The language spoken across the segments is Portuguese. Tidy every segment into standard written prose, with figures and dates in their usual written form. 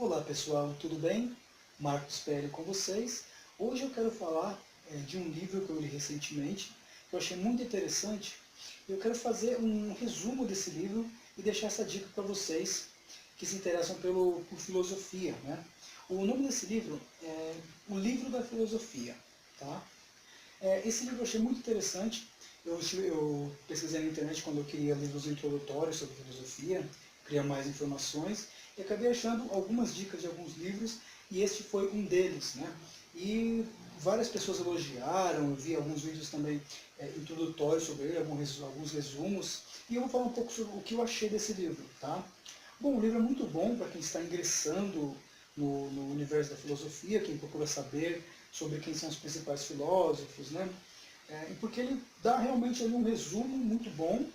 Olá pessoal, tudo bem? Marcos Pérez com vocês. Hoje eu quero falar de um livro que eu li recentemente, que eu achei muito interessante. Eu quero fazer um resumo desse livro e deixar essa dica para vocês que se interessam por filosofia, né? O nome desse livro é O Livro da Filosofia, tá? Esse livro eu achei muito interessante. Eu pesquisei na internet quando eu queria livros introdutórios sobre filosofia, criar mais informações, e acabei achando algumas dicas de alguns livros, e este foi um deles, né? E várias pessoas elogiaram, eu vi alguns vídeos também introdutórios sobre ele, alguns resumos, e eu vou falar um pouco sobre o que eu achei desse livro, tá? Bom, o livro é muito bom para quem está ingressando no universo da filosofia, quem procura saber sobre quem são os principais filósofos, né? E porque ele dá realmente ali um resumo muito bom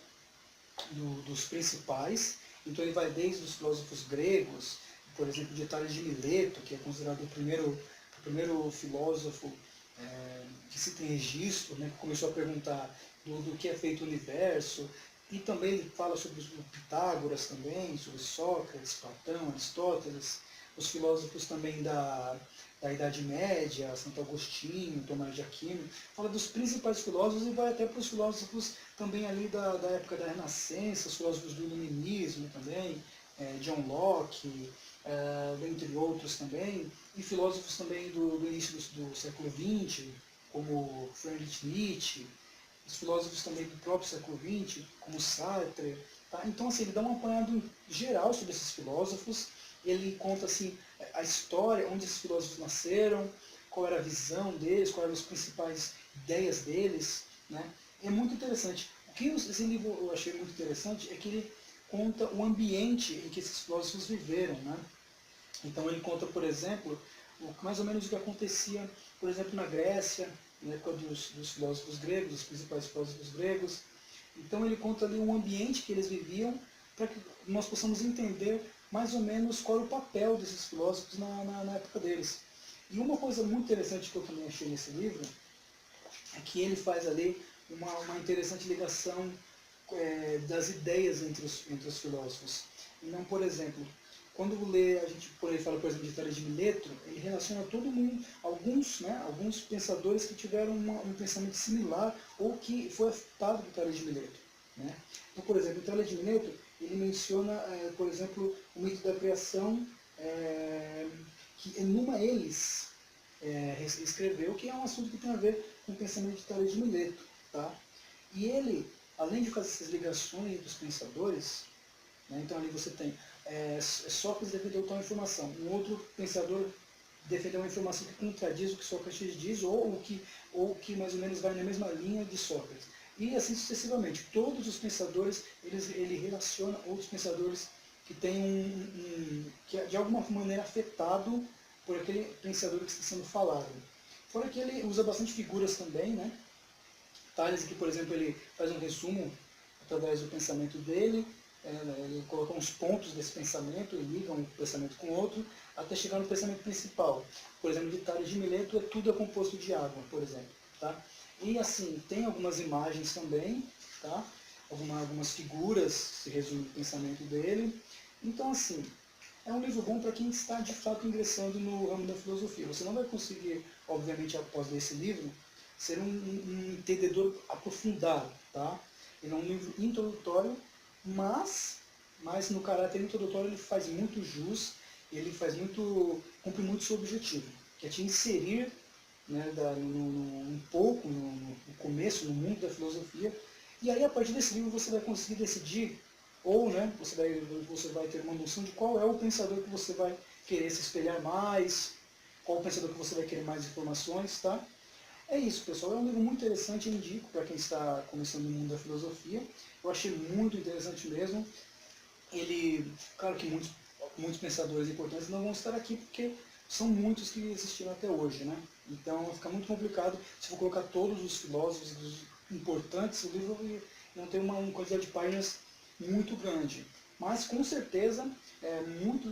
dos principais. Então ele vai desde os filósofos gregos, por exemplo, de Tales de Mileto, que é considerado o primeiro filósofo que se tem registro, né, que começou a perguntar do que é feito o universo, e também ele fala sobre o Pitágoras também, sobre Sócrates, Platão, Aristóteles, os filósofos também da Idade Média, Santo Agostinho, Tomás de Aquino, fala dos principais filósofos e vai até para os filósofos também ali da época da Renascença, os filósofos do Iluminismo também, John Locke, dentre outros também, e filósofos também do início do século XX, como Friedrich Nietzsche, os filósofos também do próprio século XX, como Sartre. Tá? Então, assim, ele dá um apanhado geral sobre esses filósofos, ele conta assim, a história, onde esses filósofos nasceram, qual era a visão deles, quais eram as principais ideias deles. Né? É muito interessante. O que esse livro eu achei muito interessante é que ele conta o ambiente em que esses filósofos viveram. Né? Então ele conta, por exemplo, mais ou menos o que acontecia, por exemplo, na Grécia, na época dos filósofos gregos, dos principais filósofos gregos. Então ele conta ali um ambiente que eles viviam, para que nós possamos entender mais ou menos qual era o papel desses filósofos na época deles. E uma coisa muito interessante que eu também achei nesse livro é que ele faz ali uma interessante ligação das ideias entre os filósofos. Então, por exemplo, quando a gente por aí fala, por exemplo, de Tales de Mileto, ele relaciona todo mundo, alguns pensadores que tiveram um pensamento similar ou que foi afetado por Tales de Mileto. Né? Então, por exemplo, em Tales de Mileto, ele menciona, por exemplo, o mito da criação, que Numa Elis escreveu, que é um assunto que tem a ver com o pensamento de Tales de Mileto. Tá? E ele, além de fazer essas ligações entre os pensadores, né, então ali você tem Sócrates defendeu tal informação, um outro pensador defendeu uma informação que contradiz o que Sócrates diz, ou que mais ou menos vai na mesma linha de Sócrates. E assim sucessivamente. Todos os pensadores, ele relaciona outros pensadores que têm que é de alguma maneira afetado por aquele pensador que está sendo falado. Fora que ele usa bastante figuras também, né? Tales, que, por exemplo, ele faz um resumo através do pensamento dele, ele coloca uns pontos desse pensamento e liga um pensamento com o outro, até chegar no pensamento principal. Por exemplo, de Tales de Mileto, tudo é composto de água, por exemplo. Tá? E assim, tem algumas imagens também, tá? Algumas figuras que se resumem no pensamento dele. Então, assim, é um livro bom para quem está de fato ingressando no ramo da filosofia. Você não vai conseguir, obviamente, após ler esse livro, ser um entendedor aprofundado, tá? Ele é um livro introdutório, mas no caráter introdutório ele faz muito jus, ele cumpre muito seu objetivo, que é te inserir, né, um pouco no começo, no mundo da filosofia, e aí a partir desse livro você vai conseguir decidir, ou né, você vai ter uma noção de qual é o pensador que você vai querer se espelhar mais, qual o pensador que você vai querer mais informações, tá? É isso, pessoal. É um livro muito interessante, eu indico para quem está começando no mundo da filosofia. Eu achei muito interessante mesmo. Claro que muitos pensadores importantes não vão estar aqui porque são muitos que existiram até hoje, né? Então fica muito complicado se for colocar todos os filósofos importantes, o livro não tem uma quantidade de páginas muito grande. Mas com certeza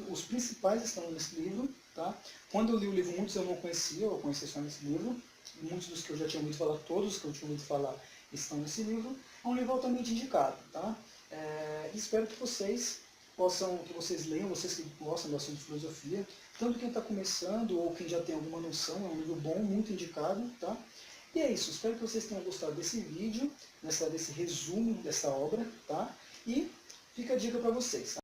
os principais estão nesse livro. Tá? Quando eu li o livro, muitos eu não conhecia, eu conheci só nesse livro. Muitos dos que eu já tinha ouvido falar, todos que eu tinha ouvido falar estão nesse livro. É um livro altamente indicado. Tá? Espero que vocês que vocês leiam, vocês que gostam do assunto de filosofia, tanto quem está começando ou quem já tem alguma noção, é um livro bom, muito indicado, tá? E é isso, espero que vocês tenham gostado desse vídeo, desse resumo dessa obra, tá? E fica a dica para vocês.